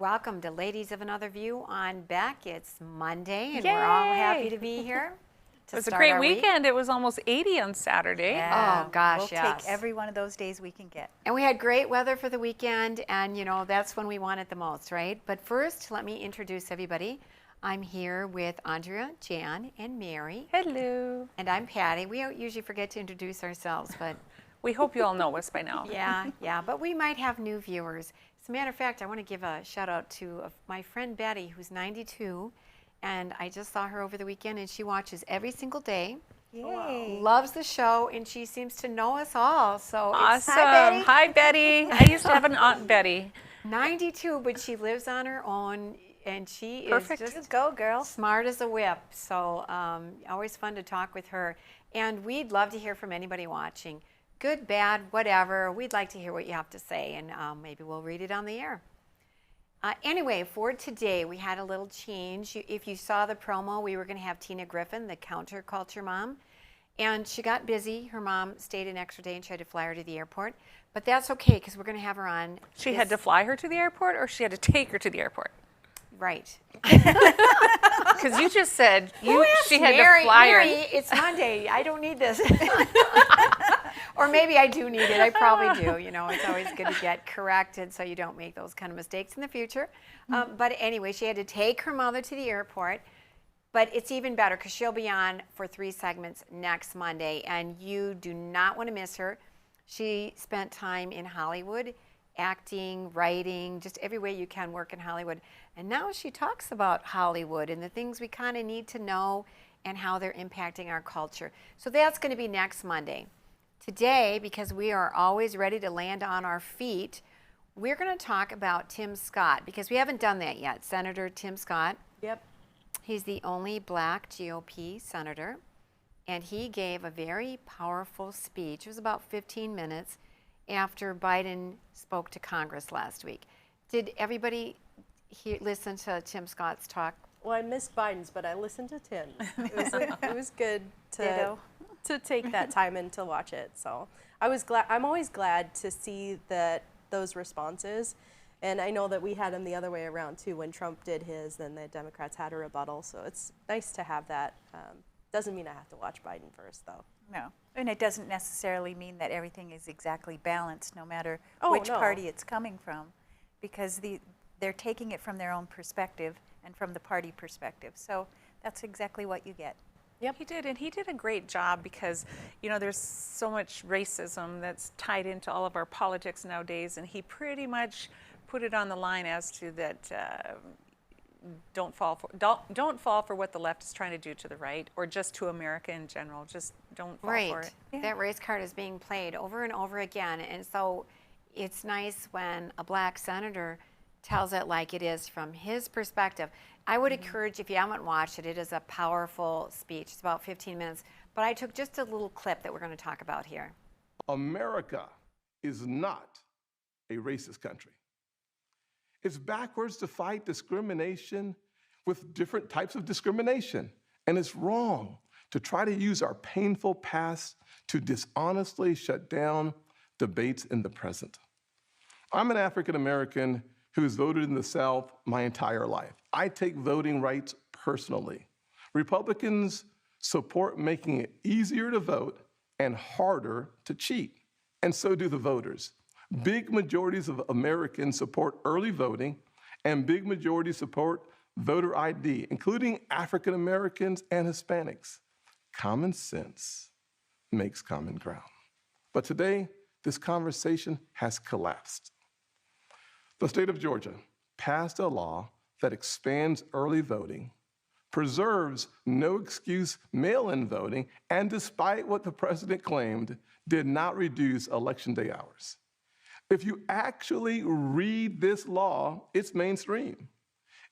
Welcome to Ladies of Another View on Beck. It's Monday, and Yay! we're all happy to be here to It was a start great our weekend. It was almost 80 on Saturday. Yeah. Oh, gosh, We'll yes. take every one of those days we can get. And we had great weather for the weekend, and that's when we want it the most, right? But first, let me introduce everybody. I'm here with Andrea, Jan, and Mary. Hello. And I'm Patty. We don't usually forget to introduce ourselves, but We hope you all know us by now. yeah, but we might have new viewers. As a matter of fact, I want to give a shout out to my friend Betty, who's 92, and I just saw her over the weekend, and she watches every single day. Yay. Loves the show, and she seems to know us all. So Awesome. Hi, Betty. I used to have an Aunt Betty. 92, but she lives on her own, and she Perfect. is just Go, girl. smart as a whip. So always fun to talk with her. And we'd love to hear from anybody watching. Good, bad, whatever. We'd like to hear what you have to say, and maybe we'll read it on the air. Anyway, for today, we had a little change. If you saw the promo, we were going to have Tina Griffin, the counterculture mom, and she got busy. Her mom stayed an extra day and tried to fly her to the airport, but that's okay because we're going to have her on. She had to fly her to the airport, or she had to take her to the airport? Right. Because you just said she had to fly her. Mary, it's Monday. I don't need this. Or maybe I do need it. I probably do. It's always good to get corrected so you don't make those kind of mistakes in the future. But anyway, she had to take her mother to the airport. But it's even better because she'll be on for 3 segments next Monday, and you do not want to miss her. She spent time in Hollywood, acting, writing, just every way you can work in Hollywood. And now she talks about Hollywood and the things we kind of need to know and how they're impacting our culture. So that's going to be next Monday. Today, because we are always ready to land on our feet, we're going to talk about Tim Scott, because we haven't done that yet. Senator Tim Scott. Yep. He's the only black GOP senator, and he gave a very powerful speech. It was about 15 minutes after Biden spoke to Congress last week. Did everybody listen to Tim Scott's talk? Well, I missed Biden's, but I listened to Tim. It was good Ditto. to take that time and to watch it. So I was glad. I'm always glad to see those responses, and I know that we had them the other way around too. When Trump did his, then the Democrats had a rebuttal. So it's nice to have that. Doesn't mean I have to watch Biden first, though. No. And it doesn't necessarily mean that everything is exactly balanced, no matter Oh, which no. party it's coming from, because they're taking it from their own perspective and from the party perspective. So that's exactly what you get. Yep. He did, and he did a great job because, there's so much racism that's tied into all of our politics nowadays, and he pretty much put it on the line as to that don't fall for what the left is trying to do to the right, or just to America in general. Just don't fall for it. Yeah. That race card is being played over and over again, and so it's nice when a black senator tells it like it is from his perspective. I would encourage, if you haven't watched it, it is a powerful speech. It's about 15 minutes, but I took just a little clip that we're going to talk about here. America is not a racist country. It's backwards to fight discrimination with different types of discrimination. And it's wrong to try to use our painful past to dishonestly shut down debates in the present. I'm an African American who has voted in the South my entire life. I take voting rights personally. Republicans support making it easier to vote and harder to cheat, and so do the voters. Big majorities of Americans support early voting, and big majorities support voter ID, including African Americans and Hispanics. Common sense makes common ground. But today, this conversation has collapsed. The state of Georgia passed a law that expands early voting, preserves no excuse mail-in voting, and despite what the president claimed, did not reduce election day hours. If you actually read this law, it's mainstream.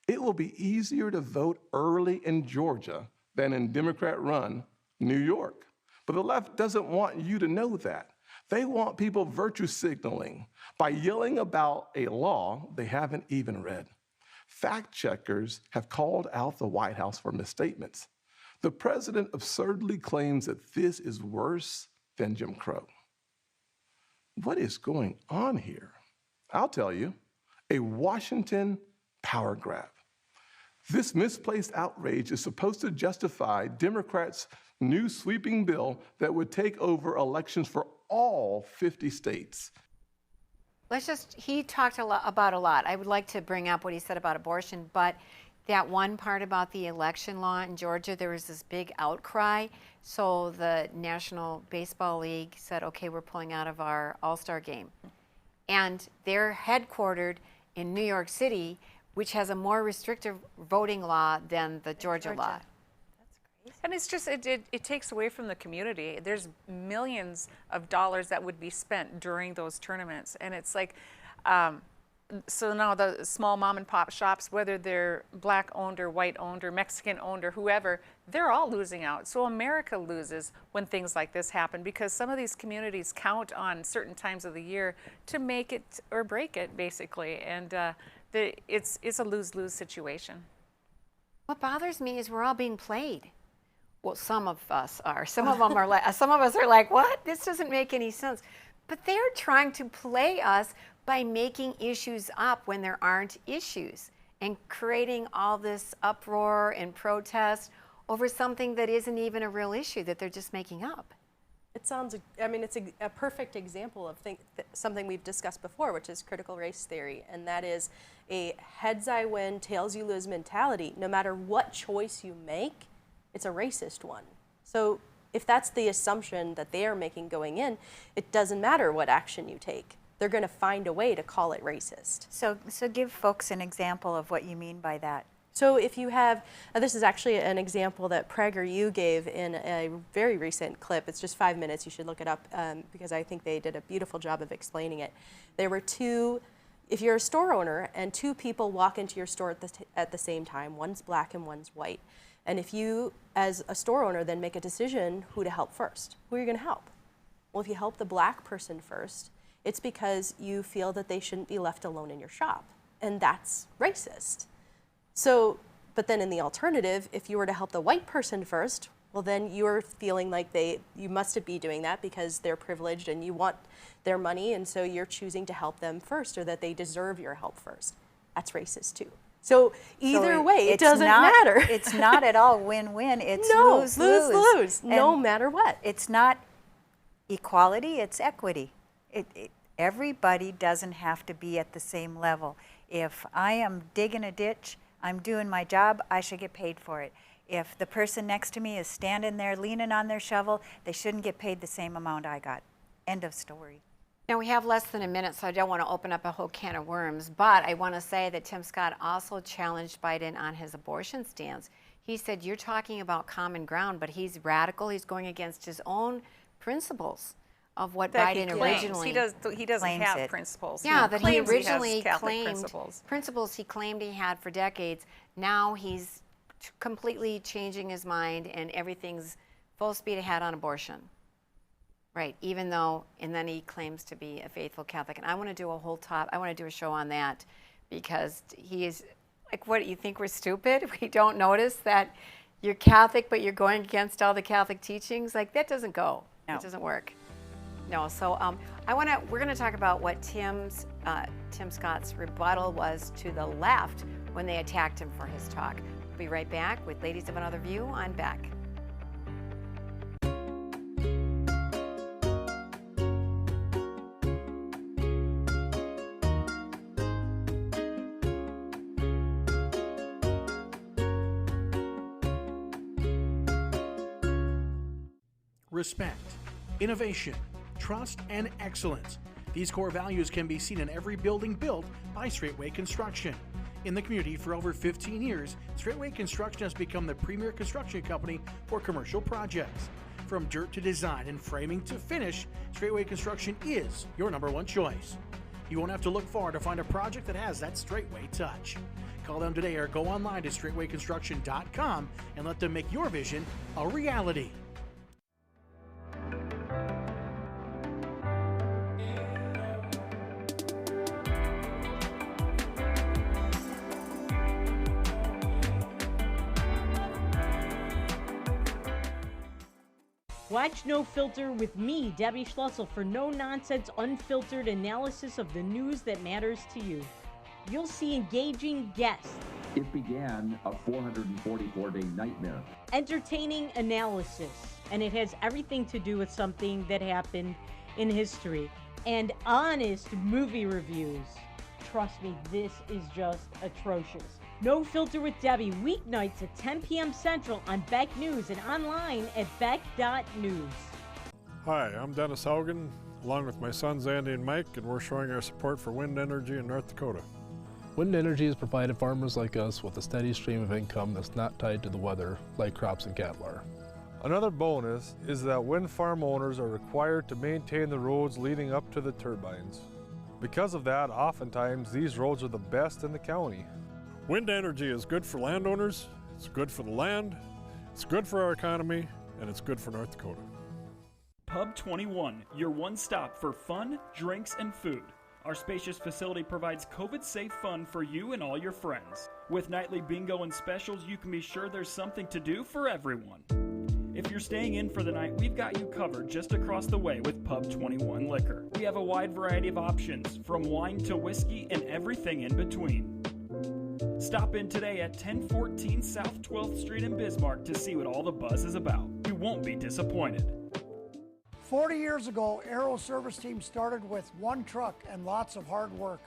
It will be easier to vote early in Georgia than in Democrat-run New York. But the left doesn't want you to know that. They want people virtue signaling by yelling about a law they haven't even read. Fact checkers have called out the White House for misstatements. The president absurdly claims that this is worse than Jim Crow. What is going on here? I'll tell you. A Washington power grab. This misplaced outrage is supposed to justify Democrats' new sweeping bill that would take over elections for all 50 states. He talked about a lot. I would like to bring up what he said about abortion, but that one part about the election law in Georgia, there was this big outcry. So the National Baseball League said, okay, we're pulling out of our All-Star game. And they're headquartered in New York City, which has a more restrictive voting law than the Georgia law. And it's just, it takes away from the community. There's millions of dollars that would be spent during those tournaments. And it's like, so now the small mom and pop shops, whether they're black owned or white owned or Mexican owned or whoever, they're all losing out. So America loses when things like this happen, because some of these communities count on certain times of the year to make it or break it, basically. And it's a lose-lose situation. What bothers me is we're all being played. Well, some of us are. Some of them are like, some of us are like, what? This doesn't make any sense. But they're trying to play us by making issues up when there aren't issues and creating all this uproar and protest over something that isn't even a real issue that they're just making up. It sounds, I mean, it's a perfect example of something we've discussed before, which is critical race theory. And that is a heads I win, tails you lose mentality. No matter what choice you make, it's a racist one. So if that's the assumption that they are making going in, it doesn't matter what action you take. They're going to find a way to call it racist. So give folks an example of what you mean by that. So if you have, this is actually an example that Prager you gave in a very recent clip. It's just 5 minutes. You should look it up because I think they did a beautiful job of explaining it. There were two, if you're a store owner and two people walk into your store at the same time, one's black and one's white. And if you, as a store owner, then make a decision who to help first, who are you going to help? Well, if you help the black person first, it's because you feel that they shouldn't be left alone in your shop. And that's racist. So, but then in the alternative, if you were to help the white person first, well, then you're feeling like you must be doing that because they're privileged and you want their money, and so you're choosing to help them first, or that they deserve your help first. That's racist too. So either way, it doesn't matter. It's not at all win-win. It's no, lose-lose. Lose, no matter what. It's not equality, it's equity. Everybody doesn't have to be at the same level. If I am digging a ditch, I'm doing my job, I should get paid for it. If the person next to me is standing there leaning on their shovel, they shouldn't get paid the same amount I got. End of story. Now, we have less than a minute, so I don't want to open up a whole can of worms, but I want to say that Tim Scott also challenged Biden on his abortion stance. He said, you're talking about common ground, but he's radical. He's going against his own principles of what That Biden he claims. originally... He doesn't claims have it. principles. Yeah, that he claims originally has Catholic claimed principles he claimed he had for decades. Now he's completely changing his mind and everything's full speed ahead on abortion. Right, even though, and then he claims to be a faithful Catholic. And I want to do I want to do a show on that because he is, like, what, you think we're stupid? We don't notice that you're Catholic, but you're going against all the Catholic teachings? Like, that doesn't go. No. It doesn't work. No, so we're going to talk about what Tim Scott's rebuttal was to the left when they attacked him for his talk. We'll be right back with Ladies of Another View on Beck. Respect, innovation, trust, and excellence. These core values can be seen in every building built by Straightway Construction. In the community for over 15 years, Straightway Construction has become the premier construction company for commercial projects. From dirt to design and framing to finish, Straightway Construction is your #1 choice. You won't have to look far to find a project that has that Straightway touch. Call them today or go online to straightwayconstruction.com and let them make your vision a reality. Watch No Filter with me, Debbie Schlussel, for no-nonsense, unfiltered analysis of the news that matters to you. You'll see engaging guests, It began a 444-day nightmare. entertaining analysis, and it has everything to do with something that happened in history, and honest movie reviews. Trust me, this is just atrocious. No Filter with Debbie, weeknights at 10 p.m. Central on Beck News and online at beck.news. Hi, I'm Dennis Haugen, along with my sons Andy and Mike, and we're showing our support for wind energy in North Dakota. Wind energy has provided farmers like us with a steady stream of income that's not tied to the weather like crops and cattle are. Another bonus is that wind farm owners are required to maintain the roads leading up to the turbines. Because of that, oftentimes these roads are the best in the county. Wind energy is good for landowners, it's good for the land, it's good for our economy, and it's good for North Dakota. Pub 21, your one stop for fun, drinks, and food. Our spacious facility provides COVID-safe fun for you and all your friends. With nightly bingo and specials, you can be sure there's something to do for everyone. If you're staying in for the night, we've got you covered just across the way with Pub 21 Liquor. We have a wide variety of options, from wine to whiskey and everything in between. Stop in today at 1014 South 12th Street in Bismarck to see what all the buzz is about. You won't be disappointed. 40 years ago, Aero Service Team started with one truck and lots of hard work.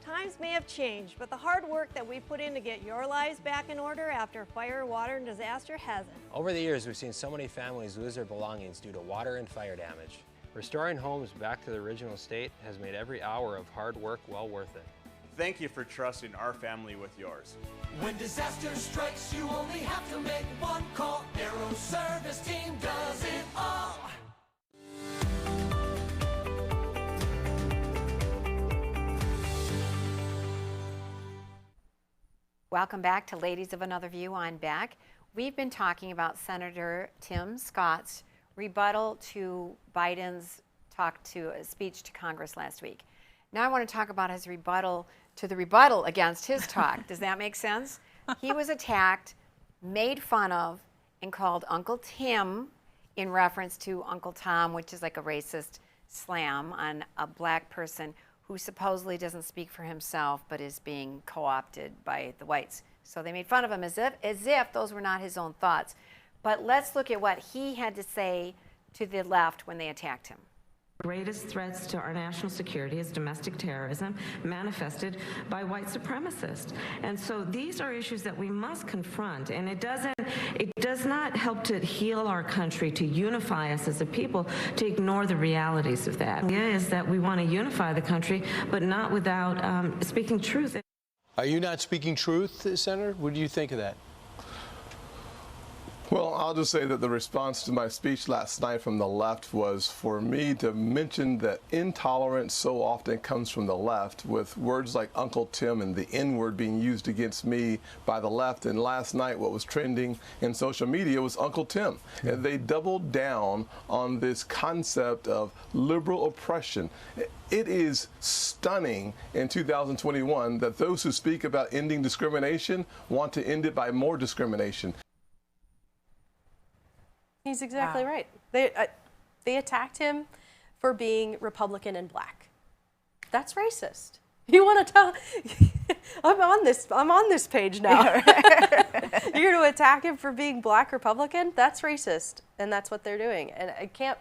Times may have changed, but the hard work that we put in to get your lives back in order after fire, water, and disaster hasn't. Over the years, we've seen so many families lose their belongings due to water and fire damage. Restoring homes back to the original state has made every hour of hard work well worth it. Thank you for trusting our family with yours. When disaster strikes, you only have to make one call. Aero Service Team does it all. Welcome back to Ladies of Another View on Beck. We've been talking about Senator Tim Scott's rebuttal to Biden's speech to Congress last week. Now I want to talk about his rebuttal to the rebuttal against his talk. Does that make sense? He was attacked, made fun of, and called Uncle Tim in reference to Uncle Tom, which is like a racist slam on a black person who supposedly doesn't speak for himself but is being co-opted by the whites. So they made fun of him as if those were not his own thoughts. But let's look at what he had to say to the left when they attacked him. Greatest threats to our national security is domestic terrorism manifested by white supremacists. And so these are issues that we must confront, and it does not help to heal our country, to unify us as a people, to ignore the realities of that. The idea is that we want to unify the country, but not without speaking truth. Are you not speaking truth, Senator? What do you think of that? Well, I'll just say that the response to my speech last night from the left was for me to mention that intolerance so often comes from the left, with words like Uncle Tim and the N-word being used against me by the left. And last night what was trending in social media was Uncle Tim. Yeah. And they doubled down on this concept of liberal oppression. It is stunning in 2021 that those who speak about ending discrimination want to end it by more discrimination. He's exactly right. They attacked him for being Republican and black. That's racist. You want to tell? I'm on this page now. You're going to attack him for being black Republican? That's racist, and that's what they're doing. And I can't.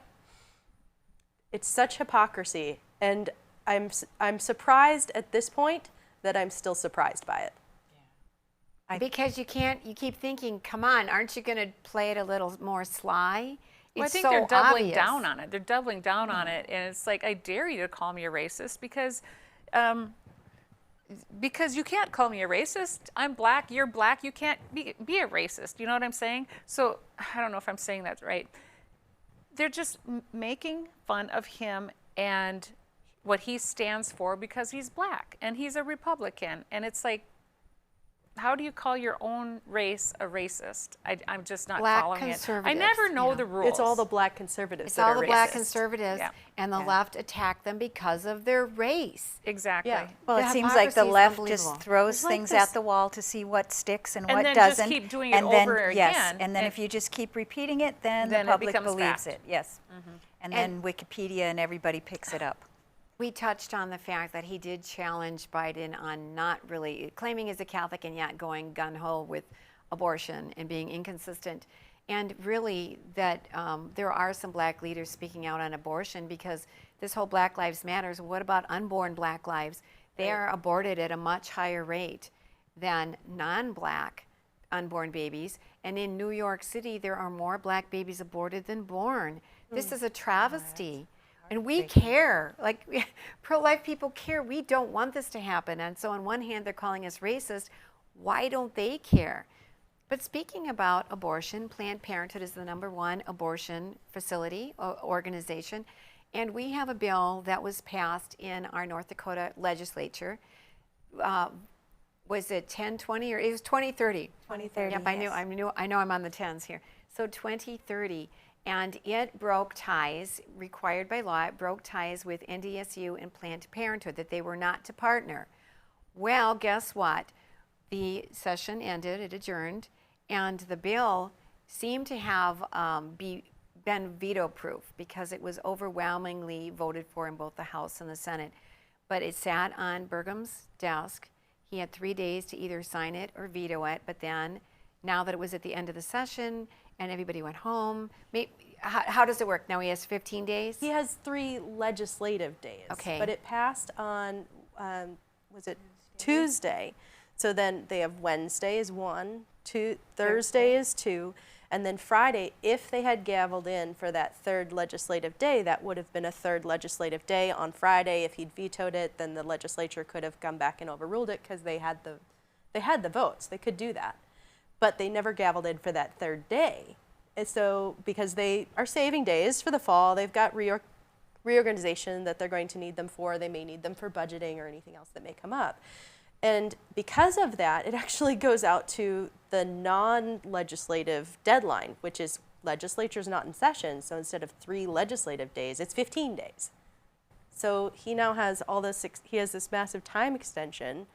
It's such hypocrisy, and I'm surprised at this point that I'm still surprised by it. Because you keep thinking, come on, aren't you going to play it a little more sly? Well, I think so they're doubling obvious. down on it. They're doubling down on it, and it's like, I dare you to call me a racist because you can't call me a racist. I'm black, you're black, you can't be a racist. You know what I'm saying? So I don't know if I'm saying that right. They're just making fun of him and what he stands for because he's black and he's a Republican, and it's like, how do you call your own race a racist? I'm just not following it. I never know the rules. It's all the black conservatives that are racist. It's all the black racist. Conservatives, and the left attack them because of their race. Exactly. Yeah. Well, it seems like the left just throws things at the wall to see what sticks and what doesn't. And then just keep doing it over again. Yes, and then if you just keep repeating it, then the public believes it. Yes. And then Wikipedia and everybody picks it up. We touched on the fact that he did challenge Biden on not really claiming he's a Catholic and yet going gung-ho with abortion and being inconsistent. And really that there are some black leaders speaking out on abortion, because this whole Black Lives Matters, what about unborn black lives? They are aborted at a much higher rate than non-black unborn babies. And in New York City, there are more black babies aborted than born. This is a travesty. And we care, like pro-life people care. We don't want this to happen. And so on one hand, they're calling us racist. Why don't they care? But speaking about abortion, Planned Parenthood is the #1 abortion facility organization. And we have a bill that was passed in our North Dakota legislature. Was it 1020 or it was 2030? 2030. Yep, yes. I know I'm on the 10s here. So 2030. And it broke ties, required by law, it broke ties with NDSU and Planned Parenthood, that they were not to partner. Well, guess what? The session ended, it adjourned, and the bill seemed to have been veto-proof because it was overwhelmingly voted for in both the House and the Senate. But it sat on Burgum's desk. He had 3 days to either sign it or veto it, but then, now that it was at the end of the session, and everybody went home. How does it work? Now he has 15 days? He has 3 legislative days. Okay. But it passed on, was it Tuesday? So then they have Wednesday is 1, Thursday is 2, and then Friday, if they had gavelled in for that 3rd legislative day, that would have been a 3rd legislative day on Friday. If he'd vetoed it, then the legislature could have come back and overruled it because they had the votes. They could do that. But they never gavelled in for that 3rd day. And so, because they are saving days for the fall, they've got reorganization that they're going to need them for. They may need them for budgeting or anything else that may come up. And because of that, it actually goes out to the non-legislative deadline, which is legislature's not in session. So instead of 3 legislative days, it's 15 days. So he now has all this, he has this massive time extension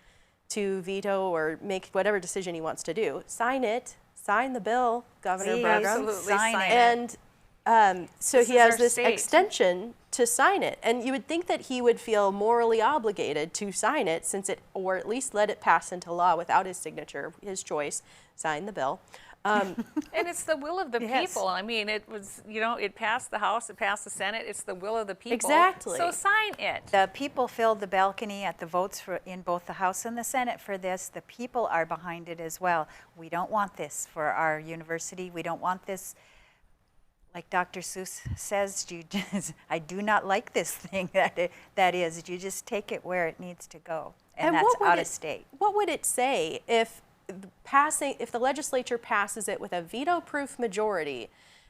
to veto or make whatever decision he wants to do. Sign it. Sign the bill, Governor Burgum. Absolutely sign it. And so he has this state. extension to sign it. And you would think that he would feel morally obligated to sign it, since it, or at least let it pass into law without his signature, his choice, sign the bill. And it's the will of the people. I mean, it was, it passed the House, it passed the Senate. It's the will of the people. Exactly. So sign it. The people filled the balcony at the votes in both the House and the Senate for this. The people are behind it as well. We don't want this for our university. We don't want this, like Dr. Seuss says, I do not like this thing that is. You just take it where it needs to go. And that's out of state. What would it say if the legislature passes it with a veto-proof majority,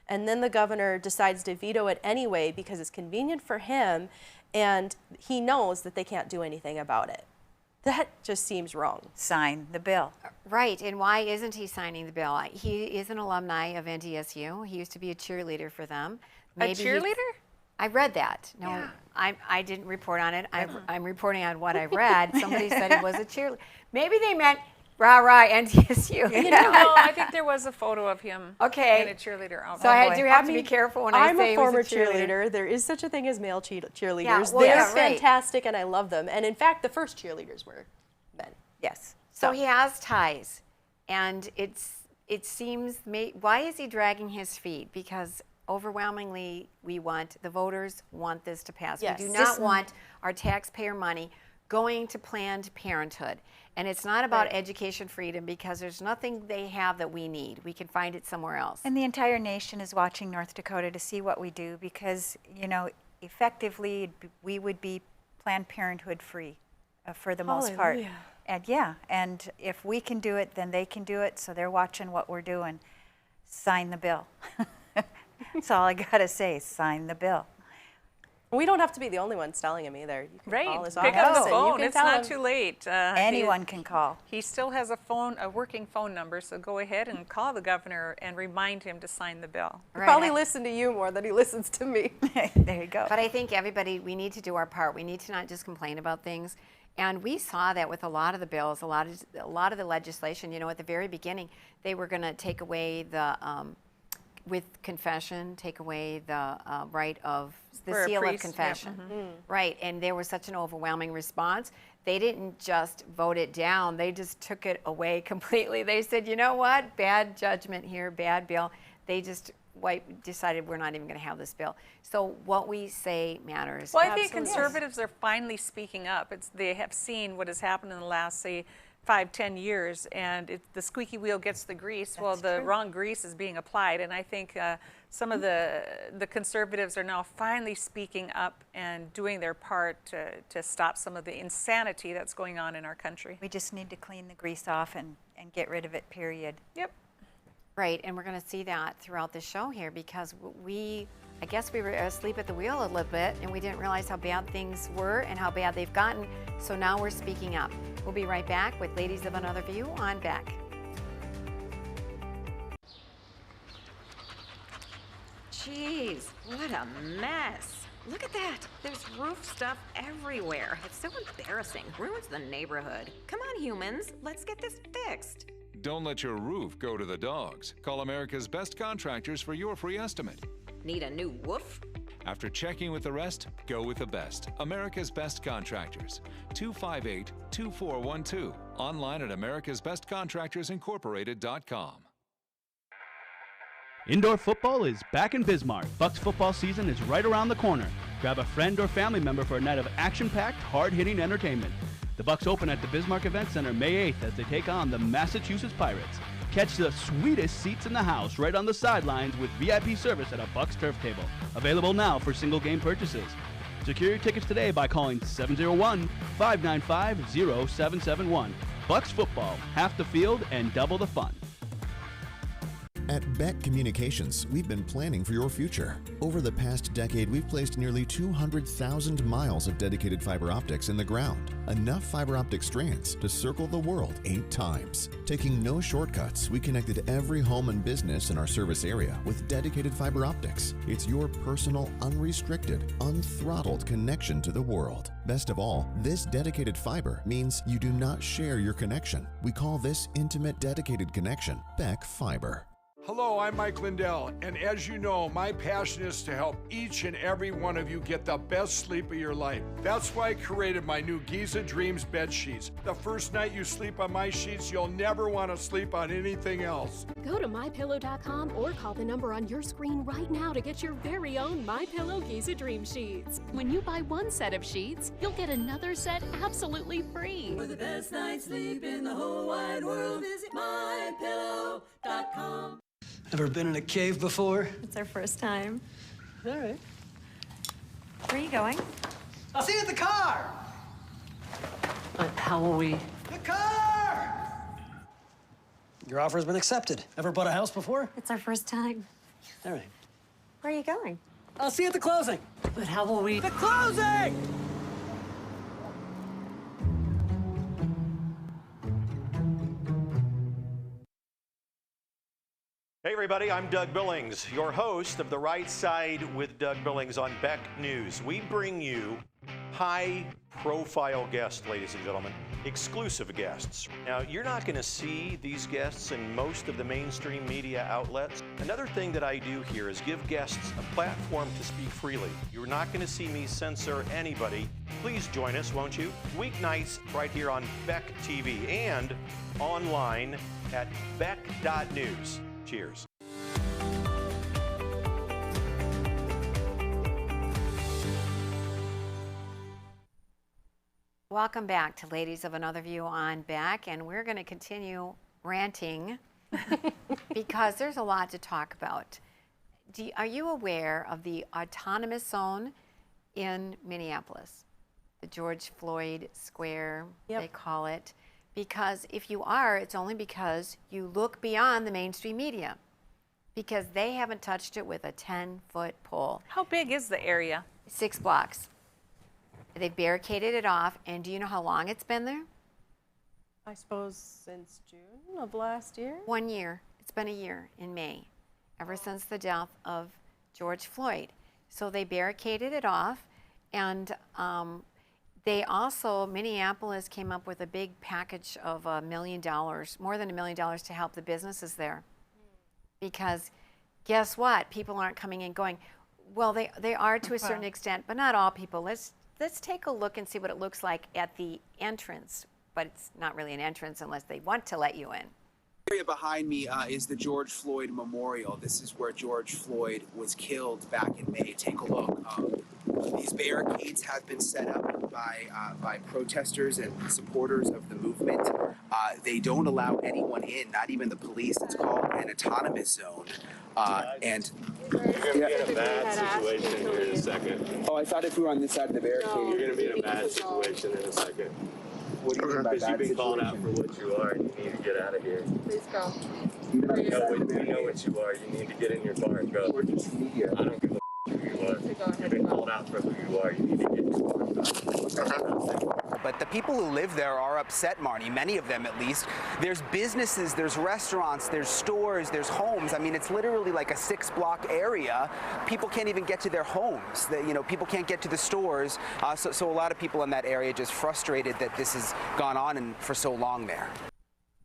and then the governor decides to veto it anyway because it's convenient for him, and he knows that they can't do anything about it? That just seems wrong. Sign the bill. Right, and why isn't he signing the bill? He is an alumni of NDSU. He used to be a cheerleader for them. A cheerleader? I read that. No, yeah. I didn't report on it. I'm reporting on what I read. Somebody said he was a cheerleader. Maybe they meant rah-rah NDSU. No, I think there was a photo of him in a cheerleader outfit. So I do have to be careful when I say I'm a former cheerleader. There is such a thing as male cheerleaders. Yeah, well, they're fantastic, and I love them. And in fact, the first cheerleaders were men. Yes. So he has ties, and it seems, why is he dragging his feet? Because overwhelmingly, the voters want this to pass. Yes. We do not want our taxpayer money going to Planned Parenthood. And it's not about education freedom, because there's nothing they have that we need. We can find it somewhere else. And the entire nation is watching North Dakota to see what we do, because, effectively we would be Planned Parenthood free for the most part. And if we can do it, then they can do it. So they're watching what we're doing. Sign the bill. That's all I got to say. Sign the bill. We don't have to be the only ones telling him either. You can call his Pick office up the phone. and It's not too late. Anyone can call. He still has a working phone number, so go ahead and call the governor and remind him to sign the bill. He'll probably listen to you more than he listens to me. There you go. But I think everybody, we need to do our part. We need to not just complain about things. And we saw that with a lot of the bills, a lot of the legislation. At the very beginning, they were going to take away the with confession, take away the right of the For a seal of priest, yep, confession. mhm. Right, and there was such an overwhelming response. They didn't just vote it down, they just took it away completely. They said, you know what, bad judgment here, bad bill. They just decided we're not even going to have this bill. So what we say matters. Well, I think conservatives are finally speaking up. They have seen what has happened in the last, say, 5-10 years, and the squeaky wheel gets the grease. Well, the wrong grease is being applied, and I think some of the conservatives are now finally speaking up and doing their part to stop some of the insanity that's going on in our country. We just need to clean the grease off and get rid of it, period. Yep. Right, and we're going to see that throughout the show here because I guess we were asleep at the wheel a little bit and we didn't realize how bad things were and how bad they've gotten. So now we're speaking up. We'll be right back with Ladies of Another View on Beck. Jeez, what a mess. Look at that. There's roof stuff everywhere. It's so embarrassing. Ruins the neighborhood. Come on, humans. Let's get this fixed. Don't let your roof go to the dogs. Call America's Best Contractors for your free estimate. Need a new woof? After checking with the rest, go with the best. America's Best Contractors. 258-2412. Online at americasbestcontractorsincorporated.com. Indoor football is back in Bismarck. Bucks football season is right around the corner. Grab a friend or family member for a night of action-packed, hard-hitting entertainment. The Bucks open at the Bismarck Event Center May 8th as they take on the Massachusetts Pirates. Catch the sweetest seats in the house right on the sidelines with VIP service at a Bucks turf table. Available now for single game purchases. Secure your tickets today by calling 701-595-0771. Bucks football, half the field and double the fun. At Beck Communications, we've been planning for your future. Over the past decade, we've placed nearly 200,000 miles of dedicated fiber optics in the ground. Enough fiber optic strands to circle the world 8 times. Taking no shortcuts, we connected every home and business in our service area with dedicated fiber optics. It's your personal, unrestricted, unthrottled connection to the world. Best of all, this dedicated fiber means you do not share your connection. We call this intimate dedicated connection Beck Fiber. Hello, I'm Mike Lindell, and as you know, my passion is to help each and every one of you get the best sleep of your life. That's why I created my new Giza Dreams bed sheets. The first night you sleep on my sheets, you'll never want to sleep on anything else. Go to MyPillow.com or call the number on your screen right now to get your very own MyPillow Giza Dream Sheets. When you buy one set of sheets, you'll get another set absolutely free. For the best night's sleep in the whole wide world, visit MyPillow.com. Ever been in a cave before? It's our first time. All right. Where are you going? I'll see you at the car! How will we? The car! Your offer has been accepted. Ever bought a house before? It's our first time. All right. Where are you going? I'll see you at the closing. But how will we? The closing! Hey everybody, I'm Doug Billings, your host of The Right Side with Doug Billings on Beck News. We bring you high-profile guests, ladies and gentlemen, exclusive guests. Now, you're not going to see these guests in most of the mainstream media outlets. Another thing that I do here is give guests a platform to speak freely. You're not going to see me censor anybody. Please join us, won't you? Weeknights right here on Beck TV and online at beck.news. Cheers. Welcome back to Ladies of Another View on Beck, and we're going to continue ranting because there's a lot to talk about. Are you aware of the autonomous zone in Minneapolis? The George Floyd Square, they call it. Because if you are, it's only because you look beyond the mainstream media. Because they haven't touched it with a 10-foot pole. How big is the area? 6 blocks. They've barricaded it off, and do you know how long it's been there? I suppose since June of last year? 1 year. It's been a year in May, ever since the death of George Floyd. So they barricaded it off, and they also, Minneapolis came up with a big package of $1 million, more than $1 million to help the businesses there. Because guess what? People aren't coming in going, well, they are to a certain extent, but not all people. Let's take a look and see what it looks like at the entrance, but it's not really an entrance unless they want to let you in. The area behind me is the George Floyd Memorial. This is where George Floyd was killed back in May. Take a look. These barricades have been set up by protesters and supporters of the movement. They don't allow anyone in, not even the police. It's called an autonomous zone. And you're going to be in a bad situation here in a second. oh, I thought if we were on this side of the barricade, you're going to be in a bad situation in a second. What do you mean by because bad you've been called situation? out for what you are, and you need to get out of here. Please go. You know what you are. You need to get in your car and go. We're just media. I don't give a who you are. You've been called out for who you are. You need to get in your car and go. But the people who live there are upset, Marnie, many of them at least. There's businesses, there's restaurants, there's stores, there's homes. I mean, it's literally like a 6-block area. People can't even get to their homes. People can't get to the stores. So a lot of people in that area just frustrated that this has gone on for so long there.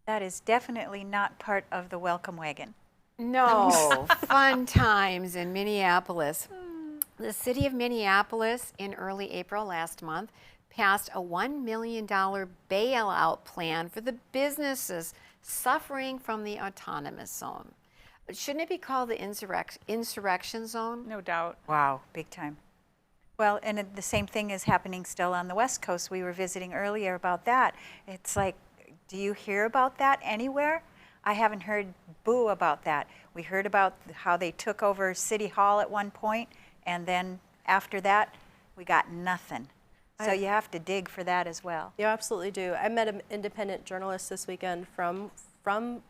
That is definitely not part of the welcome wagon. No, fun times in Minneapolis. The city of Minneapolis in early April last month passed a $1 million bailout plan for the businesses suffering from the autonomous zone. Shouldn't it be called the insurrection zone? No doubt. Wow, big time. Well, and the same thing is happening still on the West Coast. We were visiting earlier about that. It's like, do you hear about that anywhere? I haven't heard boo about that. We heard about how they took over City Hall at one point, and then after that, we got nothing. So you have to dig for that as well. You absolutely do. I met an independent journalist this weekend from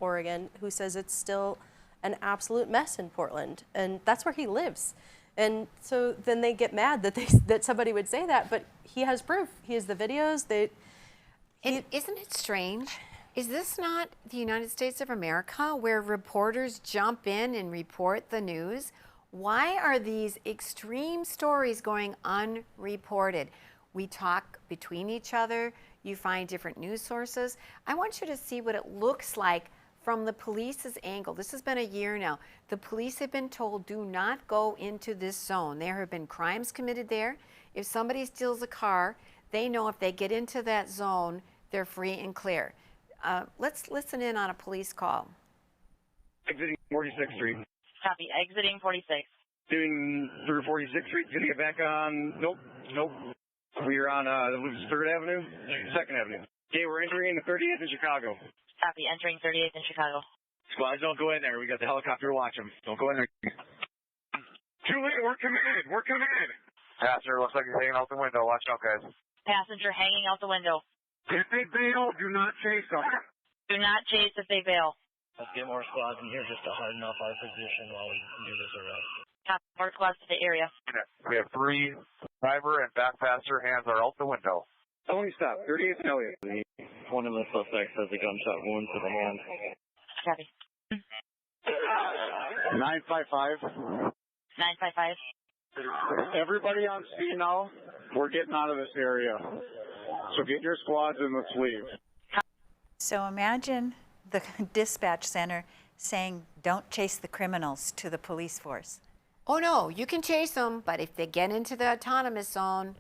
Oregon who says it's still an absolute mess in Portland, and that's where he lives. And so then they get mad that somebody would say that, but he has proof. He has the videos. Isn't it strange? Is this not the United States of America where reporters jump in and report the news? Why are these extreme stories going unreported? We talk between each other. You find different news sources. I want you to see what it looks like from the police's angle. This has been a year now. The police have been told, do not go into this zone. There have been crimes committed there. If somebody steals a car, they know if they get into that zone, they're free and clear. Let's listen in on a police call. Exiting 46th Street. Copy. Exiting 46. Doing through 46th Street. Gonna get back on. Nope. We're on 3rd Avenue, 2nd Avenue. Okay, we're entering the 38th in Chicago. Copy. Entering 38th in Chicago. Squads, don't go in there. We got the helicopter to watch them. Don't go in there. Too late. We're committed. Passenger, looks like he's hanging out the window. Watch out, guys. Passenger hanging out the window. If they bail, do not chase them. Do not chase if they bail. Let's get more squads in here just to harden up our position while we do this arrest. Copy. More squads to the area. We have 3 driver and back passenger hands are out the window. Tony, stop. 38th and Elliott. One of the suspects has a gunshot wound to the hand. Copy. 955. 955. Everybody on scene now. We're getting out of this area. So get your squads and let's leave. So imagine the dispatch center saying, don't chase the criminals to the police force. Oh no, you can chase them, but if they get into the autonomous zone,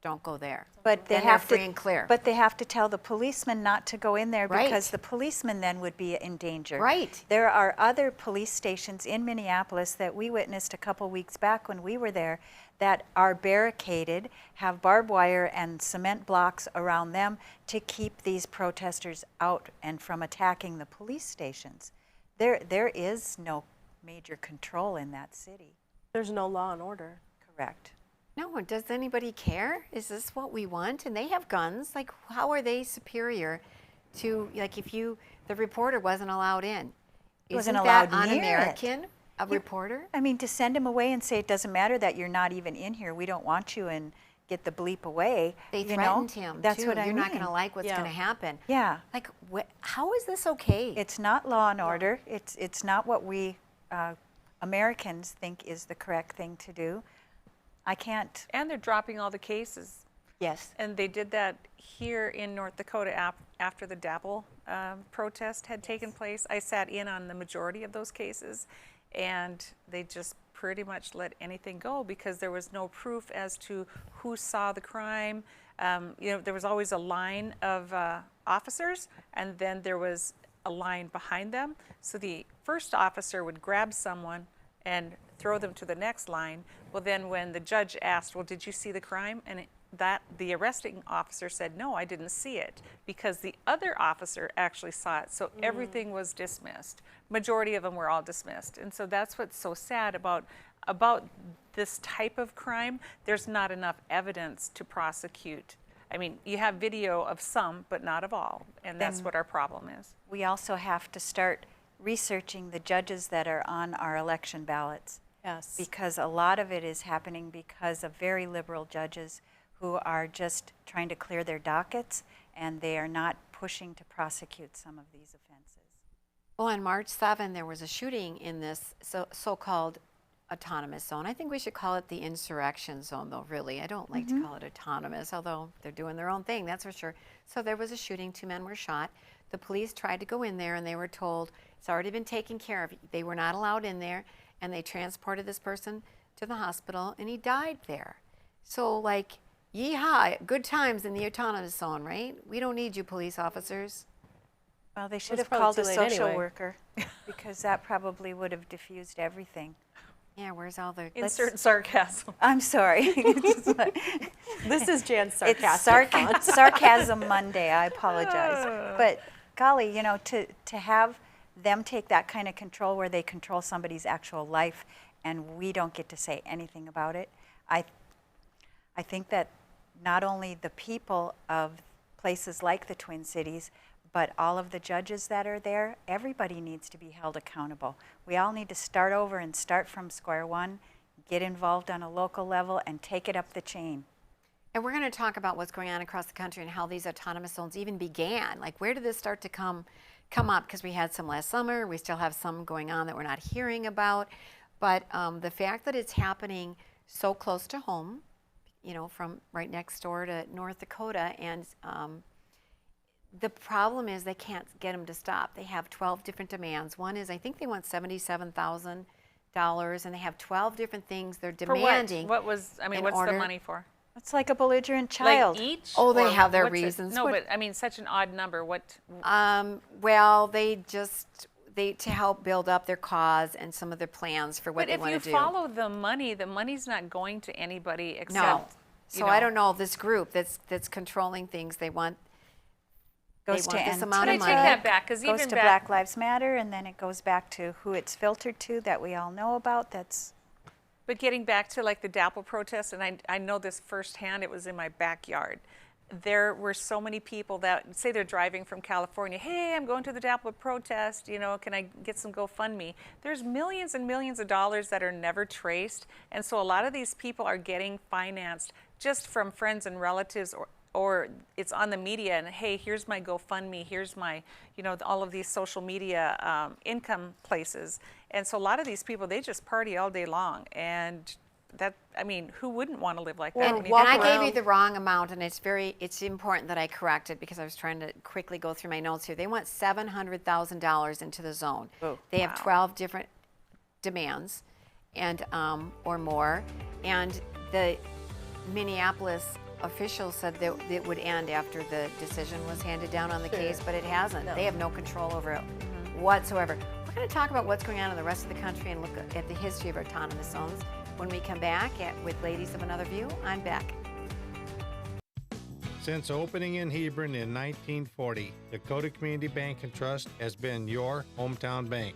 don't go there. But they then have they're to, free and clear. But they have to tell the policeman not to go in there Right. because the policeman then would be in danger. Right. There are other police stations in Minneapolis that we witnessed a couple weeks back when we were there that are barricaded, have barbed wire and cement blocks around them to keep these protesters out and from attacking the police stations. There is no major control in that city. There's no law and order. Correct. No, does anybody care? Is this what we want? And they have guns. Like, how are they superior to, like, if the reporter wasn't allowed in? Wasn't Isn't that allowed near un-American, a reporter? I mean, to send him away and say it doesn't matter that you're not even in here, we don't want you, and get the bleep away. They you threatened know? him, That's too. what I You're mean. not going to like what's Yeah. going to happen. Yeah. Like, how is this okay? It's not law and order. It's not what we Americans think is the correct thing to do. I can't. And they're dropping all the cases. Yes. And they did that here in North Dakota after the Dapple protest had taken place. I sat in on the majority of those cases. and they just pretty much let anything go because there was no proof as to who saw the crime. There was always a line of officers, and then there was a line behind them. So the first officer would grab someone and throw them to the next line. Well, then when the judge asked, well, did you see the crime? And the arresting officer said, no, I didn't see it, because the other officer actually saw it. So everything was dismissed. Majority of them were all dismissed. And so that's what's so sad about this type of crime. There's not enough evidence to prosecute. I mean, you have video of some, but not of all. And that's what our problem is. We also have to start researching the judges that are on our election ballots. Yes. Because a lot of it is happening because of very liberal judges who are just trying to clear their dockets, and they are not pushing to prosecute some of these offenses. Well, on March 7, there was a shooting in this so-called autonomous zone. I think we should call it the insurrection zone, though, really. I don't like to call it autonomous, although they're doing their own thing, that's for sure. So there was a shooting, 2 men were shot. The police tried to go in there, and they were told it's already been taken care of. They were not allowed in there, and they transported this person to the hospital, and he died there. So, like, yeehaw, good times in the autonomous zone, right? We don't need you, police officers. Well, they should have called a social worker, because that probably would have diffused everything. Yeah, where's all the... Insert sarcasm. I'm sorry. This is Jan's sarcastic font. Sarcasm Monday, I apologize. But golly, you know, to have them take that kind of control where they control somebody's actual life and we don't get to say anything about it, I think that not only the people of places like the Twin Cities, but all of the judges that are there, everybody needs to be held accountable. We all need to start over and start from square one, get involved on a local level, and take it up the chain. And we're going to talk about what's going on across the country and how these autonomous zones even began. Like, where did this start to come up? Because we had some last summer. We still have some going on that we're not hearing about. But the fact that it's happening so close to home, you know, from right next door to North Dakota, and the problem is they can't get them to stop. They have 12 different demands. One is, I think they want $77,000, and they have 12 different things they're demanding. For what? What's the money for? It's like a belligerent child. Like each? Oh, they have their what's it? reasons. No, but I mean, such an odd number. What? Well, to help build up their cause and some of their plans for what they want to do. But if you follow the money's not going to anybody except. No. So I don't know, this group that's controlling things, they want Goes to this amount of But I money. take that back, because goes even to back, Black Lives Matter, and then it goes back to who it's filtered to that we all know about. But getting back to like the DAPL protest, and I know this firsthand, it was in my backyard. There were so many people that say they're driving from California. Hey, I'm going to the DAPL protest. You know, can I get some GoFundMe? There's millions and millions of dollars that are never traced, and so a lot of these people are getting financed just from friends and relatives, or it's on the media, and hey, here's my GoFundMe, here's my, you know, all of these social media income places. And so a lot of these people, they just party all day long. And that, I mean, who wouldn't want to live like that? And I gave you the wrong amount, and it's important that I correct it because I was trying to quickly go through my notes here. They want $700,000 into the zone. Oh, they have 12 different demands, and or more. And the Minneapolis officials said that it would end after the decision was handed down on the case, but it hasn't. They have no control over it whatsoever. We're going to talk about what's going on in the rest of the country and look at the history of autonomous zones when we come back with Ladies of Another View. I'm Beck. Since opening in Hebron in 1940, Dakota Community Bank and Trust has been your hometown bank.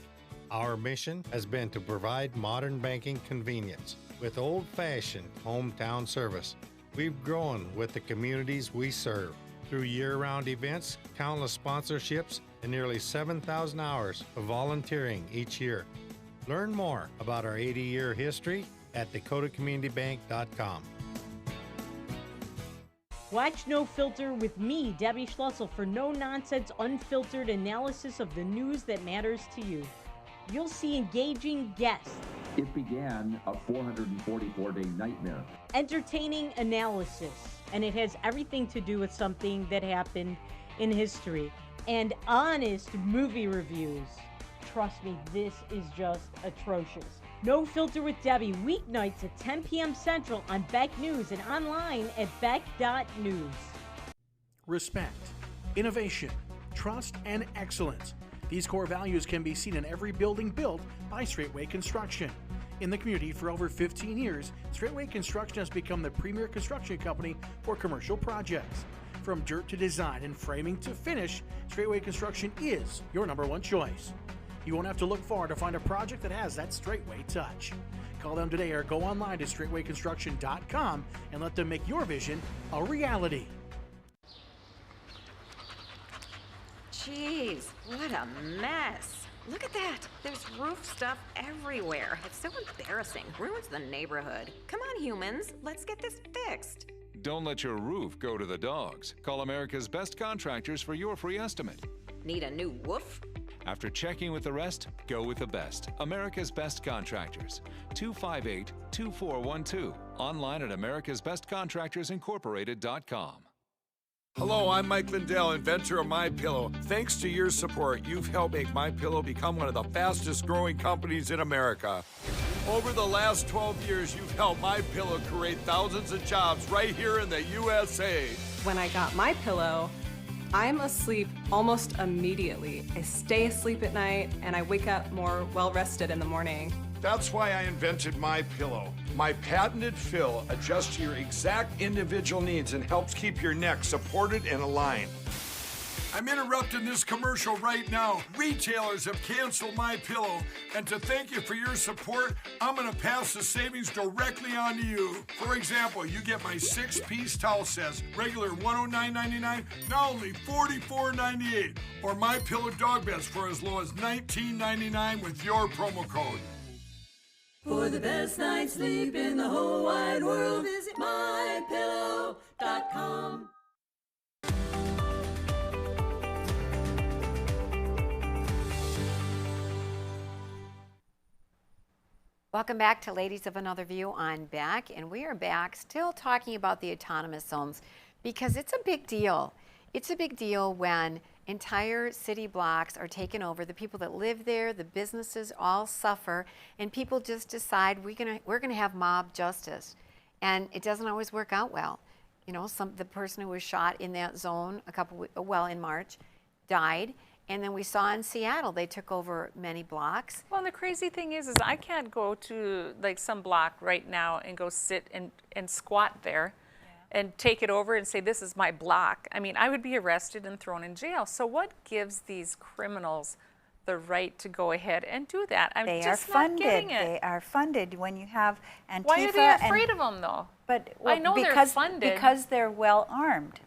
Our mission has been to provide modern banking convenience with old-fashioned hometown service. We've grown with the communities we serve through year-round events, countless sponsorships, and nearly 7,000 hours of volunteering each year. Learn more about our 80-year history at dakotacommunitybank.com. Watch No Filter with me, Debbie Schlussel, for no-nonsense, unfiltered analysis of the news that matters to you. You'll see engaging guests. It began a 444-day nightmare. Entertaining analysis, and it has everything to do with something that happened in history. And honest movie reviews. trust me, this is just atrocious. No Filter with Debbie, weeknights at 10 p.m. Central on Beck News and online at beck.news. Respect, innovation, trust, and excellence. These core values can be seen in every building built by Straightway Construction. In the community for over 15 years, Straightway Construction has become the premier construction company for commercial projects. From dirt to design and framing to finish, Straightway Construction is your #1 choice. You won't have to look far to find a project that has that Straightway touch. Call them today or go online to straightwayconstruction.com and let them make your vision a reality. Jeez, what a mess. Look at that. There's roof stuff everywhere. It's so embarrassing. Ruins the neighborhood. Come on, humans. Let's get this fixed. Don't let your roof go to the dogs. Call America's Best Contractors for your free estimate. Need a new woof? After checking with the rest, go with the best. America's Best Contractors. 258-2412. Online at americasbestcontractorsincorporated.com. Hello, I'm Mike Lindell, inventor of MyPillow. Thanks to your support, you've helped make MyPillow become one of the fastest growing companies in America. Over the last 12 years, you've helped MyPillow create thousands of jobs right here in the USA. When I got MyPillow, I'm asleep almost immediately. I stay asleep at night and I wake up more well-rested in the morning. That's why I invented MyPillow. My patented fill adjusts to your exact individual needs and helps keep your neck supported and aligned. I'm interrupting this commercial right now. Retailers have canceled MyPillow, and to thank you for your support, I'm gonna pass the savings directly on to you. For example, you get my 6-piece towel sets, regular $109.99, now only $44.98, or MyPillow dog beds for as low as $19.99 with your promo code. For the best night's sleep in the whole wide world, visit mypillow.com. Welcome back to Ladies of Another View on Beck, and we are back still talking about the autonomous zones because it's a big deal. It's a big deal when entire city blocks are taken over. The people that live there, the businesses all suffer, and people just decide we're gonna have mob justice, and it doesn't always work out well. You know, the person who was shot in that zone in March died. And then we saw in Seattle, they took over many blocks. Well, and the crazy thing is I can't go to like some block right now and go sit and squat there and take it over and say, this is my block. I mean, I would be arrested and thrown in jail. So what gives these criminals the right to go ahead and do that? I'm just not getting it. They are funded. When you have Antifa. Why are they afraid of them, though? But I know they're funded. Because they're well armed.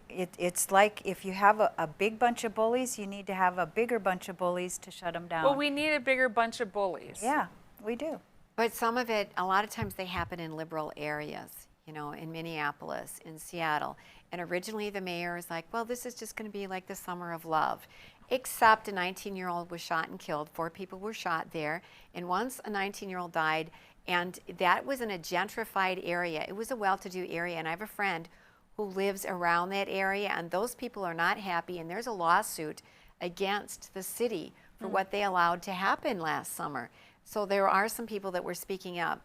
It's like if you have a big bunch of bullies, you need to have a bigger bunch of bullies to shut them down. Well, we need a bigger bunch of bullies. Yeah, we do. But some of it, a lot of times they happen in liberal areas, you know, in Minneapolis, in Seattle. And originally the mayor is like, well, this is just going to be like the summer of love. Except a 19-year-old was shot and killed. 4 people were shot there. And once a 19-year-old died, and that was in a gentrified area. It was a well-to-do area. And I have a friend who lives around that area, and those people are not happy, and there's a lawsuit against the city for what they allowed to happen last summer. So there are some people that were speaking up.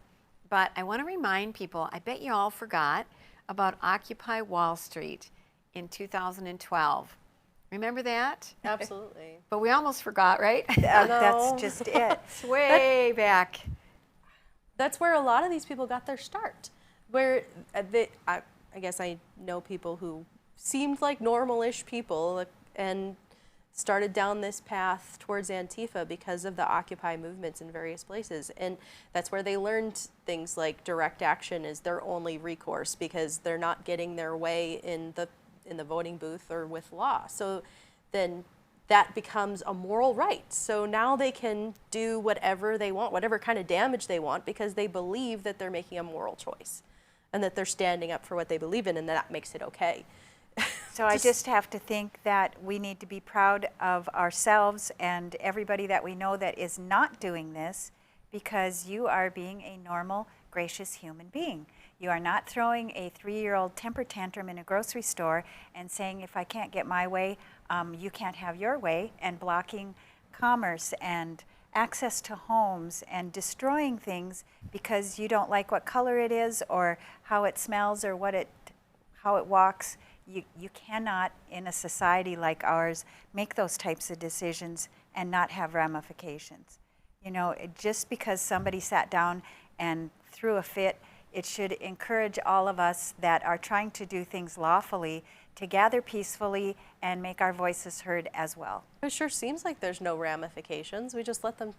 But I want to remind people, I bet you all forgot about Occupy Wall Street in 2012. Remember that? Absolutely. But we almost forgot, right? That's just it. It's way back. That's where a lot of these people got their start. Where I guess I know people who seemed like normal-ish people and started down this path towards Antifa because of the Occupy movements in various places. And that's where they learned things like direct action is their only recourse because they're not getting their way in the voting booth or with law. So then that becomes a moral right. So now they can do whatever they want, whatever kind of damage they want, because they believe that they're making a moral choice and that they're standing up for what they believe in, and that makes it okay. So I just have to think that we need to be proud of ourselves and everybody that we know that is not doing this, because you are being a normal, gracious human being. You are not throwing a 3-year-old temper tantrum in a grocery store and saying, if I can't get my way, you can't have your way, and blocking commerce and access to homes and destroying things because you don't like what color it is or how it smells or how it walks. You cannot, in a society like ours, make those types of decisions and not have ramifications. You know, just because somebody sat down and threw a fit, it should encourage all of us that are trying to do things lawfully to gather peacefully and make our voices heard as well. It sure seems like there's no ramifications. We just let them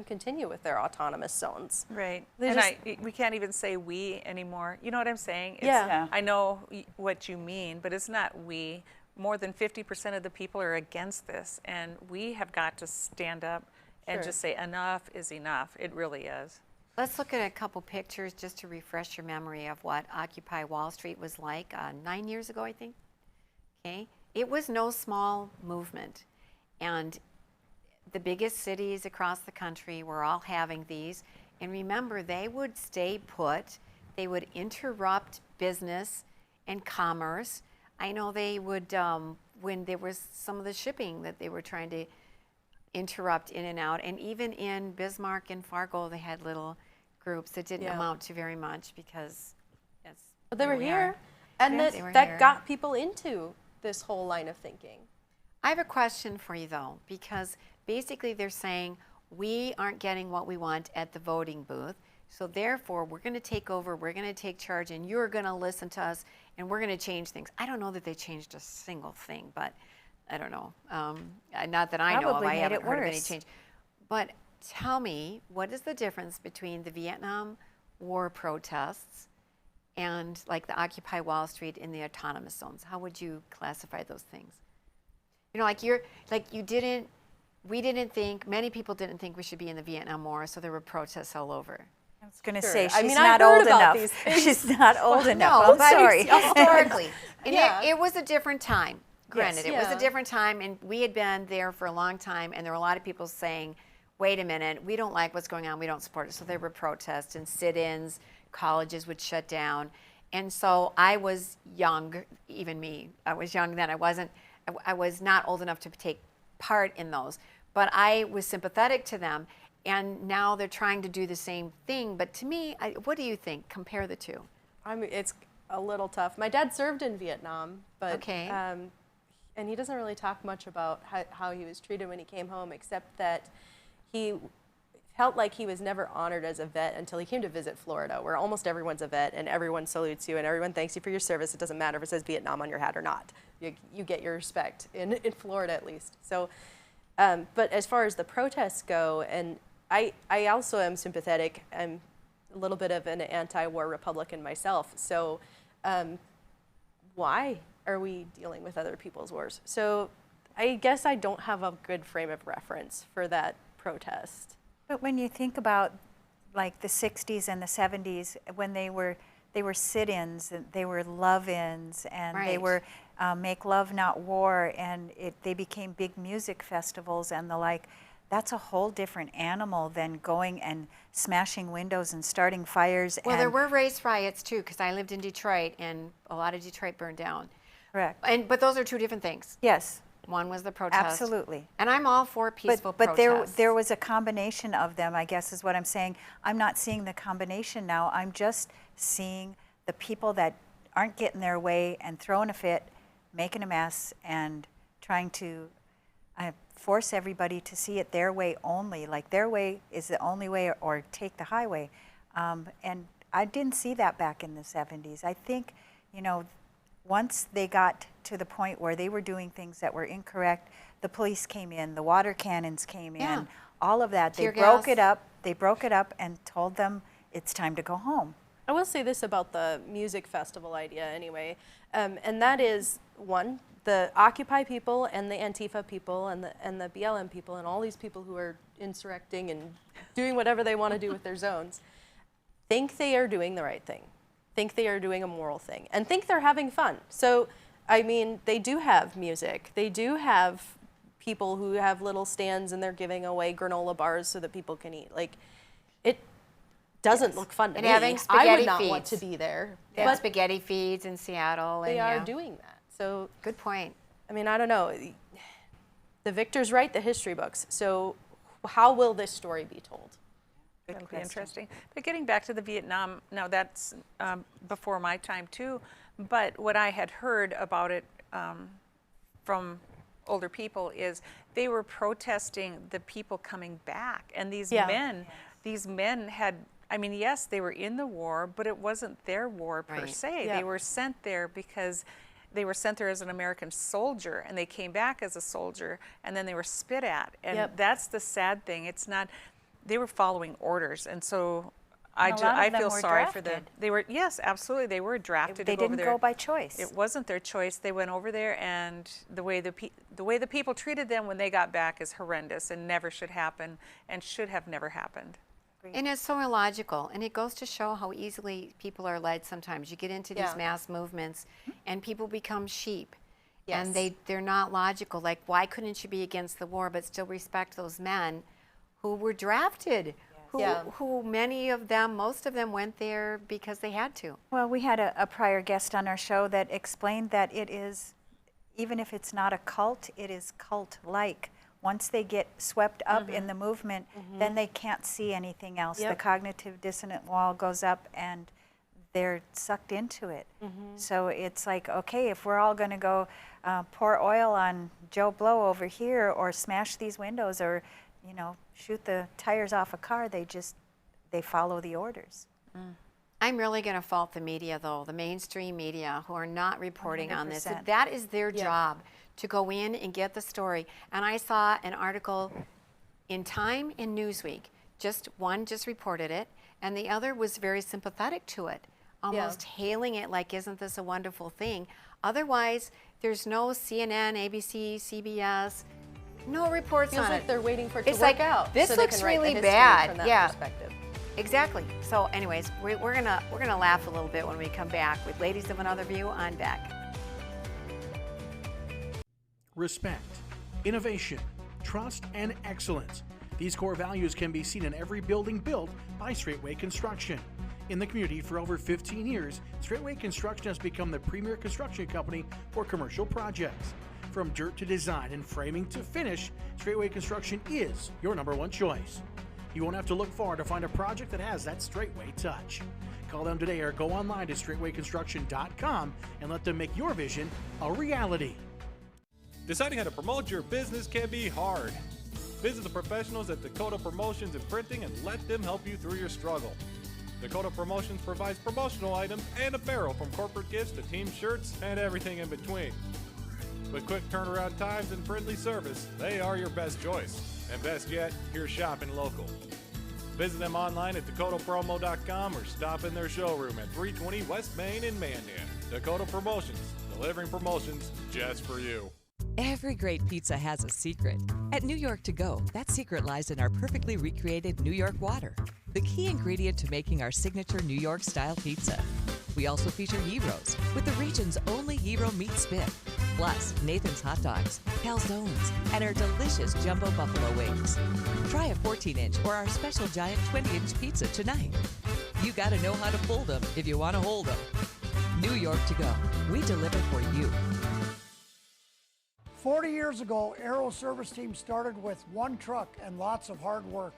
continue with their autonomous zones. Right. They And just- we can't even say we anymore. You know what I'm saying? Yeah. I know what you mean, but it's not we. More than 50% of the people are against this, and we have got to stand up and Sure. just say enough is enough. It really is. Let's look at a couple pictures just to refresh your memory of what Occupy Wall Street was like 9 years ago, I think. Okay, it was no small movement, and the biggest cities across the country were all having these. And remember, they would stay put. They would interrupt business and commerce. I know they would, when there was some of the shipping that they were trying to interrupt in and out, and even in Bismarck and Fargo, they had little groups that didn't amount to very much because But they were we here, are. and Yes, they were that here. got people into this whole line of thinking. I have a question for you though, because basically they're saying we aren't getting what we want at the voting booth, so therefore we're going to take over, we're going to take charge, and you're going to listen to us, and we're going to change things. I don't know that they changed a single thing, but I don't know. Not that I know of. Probably I made haven't it heard of any worse. change. But tell me, what is the difference between the Vietnam War protests and like the Occupy Wall Street in the autonomous zones? How would you classify those things? You know, we didn't think, many people didn't think we should be in the Vietnam War, so there were protests all over. I was going to Sure. say, I she's mean, not I've heard old about enough. these things. She's not old enough. No, I'm but sorry. historically, and Yeah. it was a different time. Granted, it was Yeah. a different time, and we had been there for a long time, and there were a lot of people saying, wait a minute, we don't like what's going on, we don't support it. So there were protests and sit-ins, colleges would shut down. And so I was young, even me, I was young then. I was not old enough to take part in those, but I was sympathetic to them. And now they're trying to do the same thing. But to me, what do you think? Compare the two. I mean, it's a little tough. My dad served in Vietnam, but Okay. and he doesn't really talk much about how he was treated when he came home, except that he felt like he was never honored as a vet until he came to visit Florida, where almost everyone's a vet and everyone salutes you and everyone thanks you for your service. It doesn't matter if it says Vietnam on your hat or not. You get your respect in Florida at least. So, but as far as the protests go, and I also am sympathetic. I'm a little bit of an anti-war Republican myself. So why are we dealing with other people's wars? So I guess I don't have a good frame of reference for that protest. But when you think about like the 60s and the 70s, when they were sit-ins, and they were love-ins, and they Right. were make love not war, and they became big music festivals and the like. That's a whole different animal than going and smashing windows and starting fires. Well, and there were race riots too, because I lived in Detroit, and a lot of Detroit burned down. Correct. But those are two different things. Yes. One was the protest. Absolutely. And I'm all for peaceful but protests. there was a combination of them, I guess is what I'm saying. I'm not seeing the combination now. I'm just seeing the people that aren't getting their way and throwing a fit, making a mess, and trying to force everybody to see it their way only, like their way is the only way, or take the highway. And I didn't see that back in the 70s. I think, you know, once they got to the point where they were doing things that were incorrect, the police came in, the water cannons came Yeah. in, all of that. They Tear broke gas. it up. They broke it up and told them it's time to go home. I will say this about the music festival idea anyway, and that is, one, the Occupy people and the Antifa people and the BLM people and all these people who are insurrecting and doing whatever they want to do with their zones think they are doing the right thing, think they are doing a moral thing, and think they're having fun. So, I mean, they do have music. They do have people who have little stands and they're giving away granola bars so that people can eat. Like, it doesn't look fun to And me. having I spaghetti would not want feeds. to be there. They had But spaghetti feeds in Seattle. they and are yeah. doing that. So Good point. I mean, I don't know. the victors write the history books. So how will this story be told? That'll be interesting. But getting back to the Vietnam, now that's before my time too, but what I had heard about it from older people is they were protesting the people coming back. And these men had, I mean, yes, they were in the war, but it wasn't their war per se. They were sent there because they were sent there as an American soldier, and they came back as a soldier, and then they were spit at. And that's the sad thing. It's not, they were following orders. And so I feel sorry for them. They were, yes, absolutely. They were drafted. They didn't go by choice. It wasn't their choice. They went over there, and the way the people treated them when they got back is horrendous and never should happen and should have never happened. And it's so illogical, and it goes to show how easily people are led sometimes. You get into these mass movements, and people become sheep, and they're not logical. Like, why couldn't you be against the war but still respect those men who were drafted? Who many of them, most of them went there because they had to. Well, we had a prior guest on our show that explained that it is, even if it's not a cult, it is cult-like. Once they get swept up in the movement, then they can't see anything else. The cognitive dissonant wall goes up and they're sucked into it. So it's like, okay, if we're all going to go pour oil on Joe Blow over here or smash these windows or, you know, shoot the tires off a car, they follow the orders. I'm really going to fault the media, though, the mainstream media, who are not reporting on this. 100%. That is their job, to go in and get the story. And I saw an article in Time in Newsweek. One just reported it, and the other was very sympathetic to it, almost hailing it like, isn't this a wonderful thing? Otherwise, there's no CNN, ABC, CBS, no reports Feels on like it. they're waiting for it to It's work like, out. this so they looks can write the really history bad. From that perspective. Exactly. So anyways, we're gonna laugh a little bit when we come back with Ladies of Another View on Beck. Respect, innovation, trust, and excellence. These core values can be seen in every building built by Straightway Construction. In the community for over 15 years, Straightway Construction has become the premier construction company for commercial projects. From dirt to design and framing to finish, Straightway Construction is your #1 choice. You won't have to look far to find a project that has that Straightway touch. Call them today or go online to straightwayconstruction.com and let them make your vision a reality. Deciding how to promote your business can be hard. Visit the professionals at Dakota Promotions and Printing and let them help you through your struggle. Dakota Promotions provides promotional items and apparel from corporate gifts to team shirts and everything in between. With quick turnaround times and friendly service, they are your best choice. And best yet, you're shopping local. Visit them online at dakotapromo.com or stop in their showroom at 320 West Main in Mandan. Dakota Promotions, delivering promotions just for you. Every great pizza has a secret. At New York To Go, that secret lies in our perfectly recreated New York water, the key ingredient to making our signature New York-style pizza. We also feature gyros, with the region's only gyro meat spit, plus Nathan's hot dogs, calzones, and our delicious jumbo buffalo wings. Try a 14-inch or our special giant 20-inch pizza tonight. You gotta know how to fold them if you want to hold them. New York To Go, we deliver for you. 40 years ago, Aero Service Team started with one truck and lots of hard work.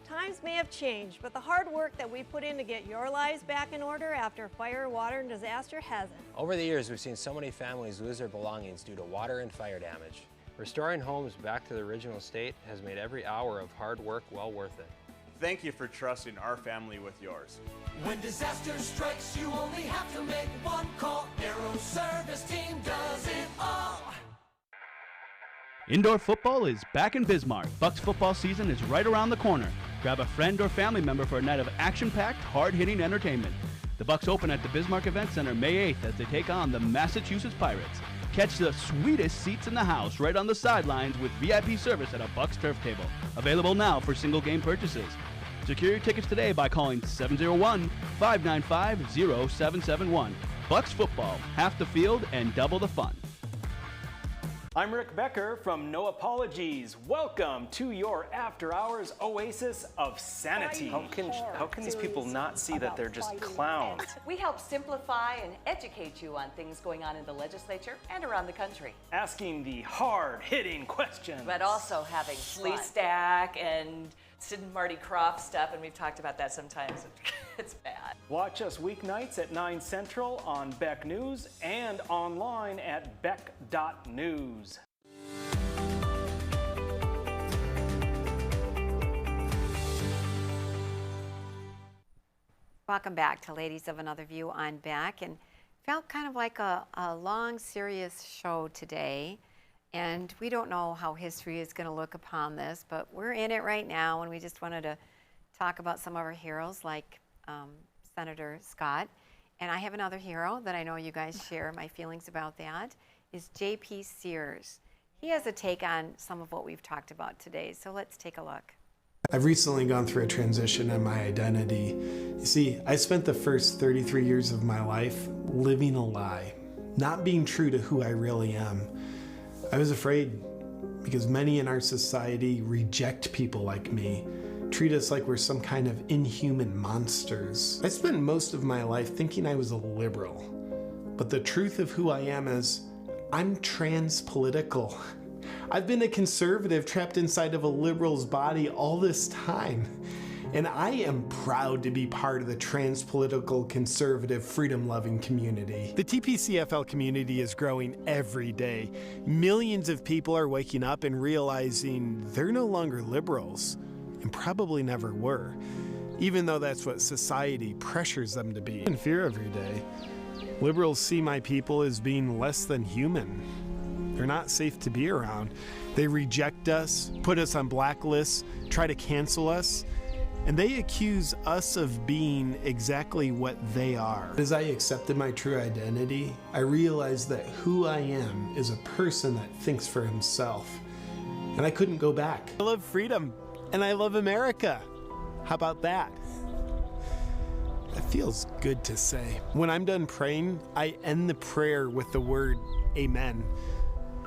Times may have changed, but the hard work that we put in to get your lives back in order after fire, water, and disaster hasn't. Over the years, we've seen so many families lose their belongings due to water and fire damage. Restoring homes back to the original state has made every hour of hard work well worth it. Thank you for trusting our family with yours. When disaster strikes, you only have to make one call. Aero Service Team does it all. Indoor football is back in Bismarck. Bucks football season is right around the corner. Grab a friend or family member for a night of action-packed, hard-hitting entertainment. The Bucks open at the Bismarck Event Center May 8th as they take on the Massachusetts Pirates. Catch the sweetest seats in the house right on the sidelines with VIP service at a Bucks turf table. Available now for single-game purchases. Secure your tickets today by calling 701-595-0771. Bucks football, half the field and double the fun. I'm Rick Becker from No Apologies. Welcome to your after hours oasis of sanity. How can these people not see that they're just clowns? We help simplify and educate you on things going on in the legislature and around the country. Asking the hard-hitting questions. But also having flea stack and Sid and Marty Croft stuff, and we've talked about that sometimes. It's bad. Watch us weeknights at 9 Central on Beck News and online at beck.news. Welcome back to Ladies of Another View on Beck, and felt kind of like a long, serious show today. And we don't know how history is going to look upon this, but we're in it right now, and we just wanted to talk about some of our heroes like Senator Scott. And I have another hero that I know you guys share my feelings about that, is J.P. Sears. He has a take on some of what we've talked about today, so let's take a look. I've recently gone through a transition in my identity. You see, I spent the first 33 years of my life living a lie, not being true to who I really am. I was afraid because many in our society reject people like me, treat us like we're some kind of inhuman monsters. I spent most of my life thinking I was a liberal, but the truth of who I am is I'm trans-political. I've been a conservative trapped inside of a liberal's body all this time. And I am proud to be part of the trans-political, conservative, freedom-loving community. The TPCFL community is growing every day. Millions of people are waking up and realizing they're no longer liberals, and probably never were, even though that's what society pressures them to be. In fear every day. Liberals see my people as being less than human. They're not safe to be around. They reject us, put us on blacklists, try to cancel us, and they accuse us of being exactly what they are. As I accepted my true identity, I realized that who I am is a person that thinks for himself. And I couldn't go back. I love freedom, and I love America. How about that? That feels good to say. When I'm done praying, I end the prayer with the word amen,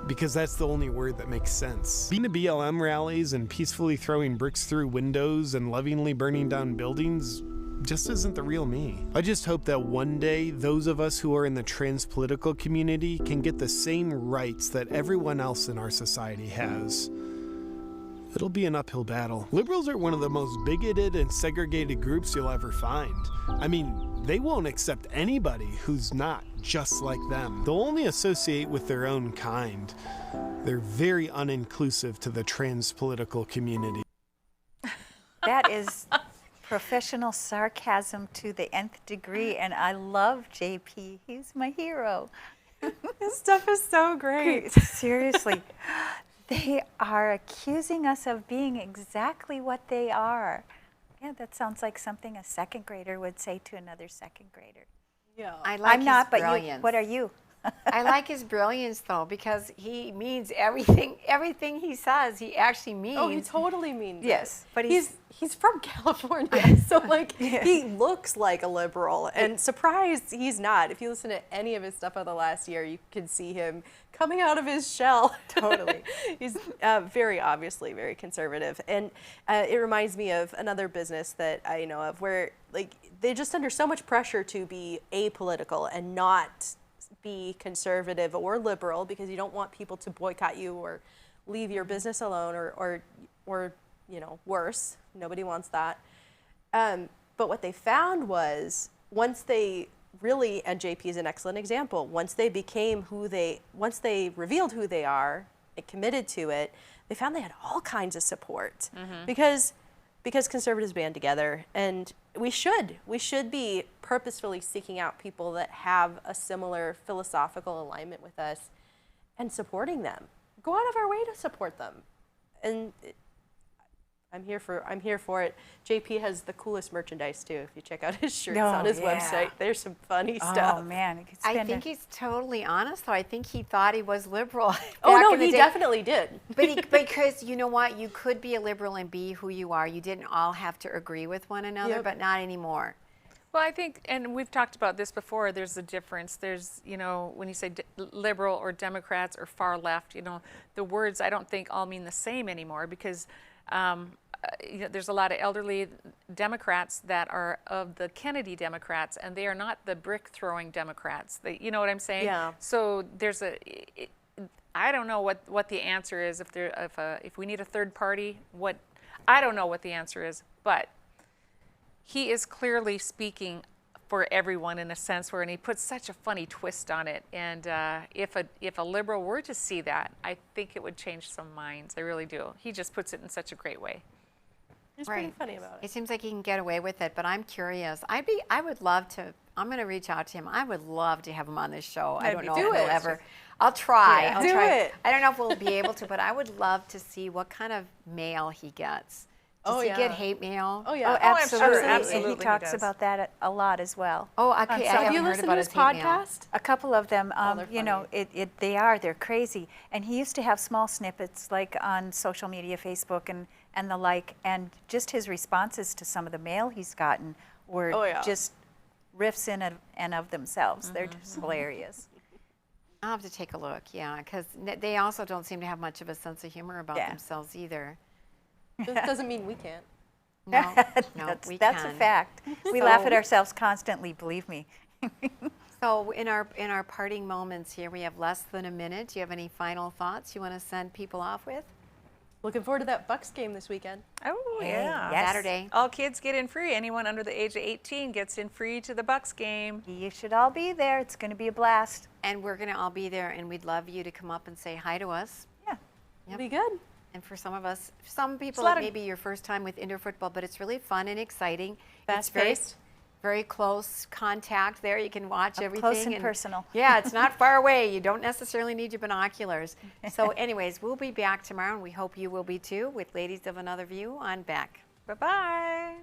because that's the only word that makes sense. Being to BLM rallies and peacefully throwing bricks through windows and lovingly burning down buildings just isn't the real me. I just hope that one day those of us who are in the trans-political community can get the same rights that everyone else in our society has. It'll be an uphill battle. Liberals are one of the most bigoted and segregated groups you'll ever find. I mean, they won't accept anybody who's not just like them. They'll only associate with their own kind. They're very uninclusive to the trans-political community. That is professional sarcasm to the nth degree, and I love JP. He's my hero. His stuff is so great. Seriously. They are accusing us of being exactly what they are. Yeah, that sounds like something a second grader would say to another second grader. Yeah. I like I'm not, his but brilliance. you, what are you? I like his brilliance, though, because he means everything he says, he actually means. Oh, he totally means yes, it. but he's from California, so like he looks like a liberal, and surprised he's not. If you listen to any of his stuff of the last year, you can see him coming out of his shell. Totally. He's very obviously very conservative, and it reminds me of another business that I know of where like they're just under so much pressure to be apolitical and not be conservative or liberal because you don't want people to boycott you or leave your business alone or you know, worse. Nobody wants that. But what they found was once they really, and JP is an excellent example, once they revealed who they are and committed to it, they found they had all kinds of support because conservatives band together, and we should be purposefully seeking out people that have a similar philosophical alignment with us and supporting them. Go out of our way to support them. And I'm here for it. JP has the coolest merchandise too. If you check out his shirts on his website, there's some funny stuff. Oh man, I think he's totally honest, though. I think he thought he was liberal. Oh no, he definitely did. But because you know what, you could be a liberal and be who you are. You didn't all have to agree with one another, but not anymore. Well, I think, and we've talked about this before, there's a difference. There's, you know, when you say liberal or Democrats or far left, you know, the words I don't think all mean the same anymore because you know, there's a lot of elderly Democrats that are of the Kennedy Democrats, and they are not the brick-throwing Democrats. You know what I'm saying? Yeah. So there's I don't know what the answer is. If we need a third party, I don't know what the answer is, but he is clearly speaking for everyone in a sense and he puts such a funny twist on it. And if a liberal were to see that, I think it would change some minds. I really do. He just puts it in such a great way. He's pretty funny about it. It seems like he can get away with it, but I'm curious. I would love to. I'm going to reach out to him. I would love to have him on this show. I don't know if he'll ever. I'll try. Yeah. I'll Do try. it. I don't know if we'll be able to, but I would love to see what kind of mail he gets. Does he get hate mail? Oh, yeah. Oh, absolutely. absolutely He talks about that a lot as well. Oh, okay. I haven't you heard listened about to his his hate mail. podcast? A couple of them, they're you know, they're crazy. And he used to have small snippets like on social media, Facebook and the like, and just his responses to some of the mail he's gotten were just riffs in and of themselves. They're just hilarious. I'll have to take a look, yeah, because they also don't seem to have much of a sense of humor about themselves either. That doesn't mean we can't. No, that's we a can. fact. We laugh at ourselves constantly, believe me. So in our parting moments here, we have less than a minute. Do you have any final thoughts you want to send people off with? Looking forward to that Bucks game this weekend. Oh, yeah. Yes. Saturday. All kids get in free. Anyone under the age of 18 gets in free to the Bucks game. You should all be there. It's going to be a blast. And we're going to all be there, and we'd love you to come up and say hi to us. Yeah. Yep. Be good. And for some of us, some people, lot it may of- be your first time with indoor football, but it's really fun and exciting. It's Fast-paced. very close contact there. You can watch Up everything. close and personal. Yeah, it's not far away. You don't necessarily need your binoculars. So anyways, we'll be back tomorrow, and we hope you will be too, with Ladies of Another View on Beck. Bye-bye.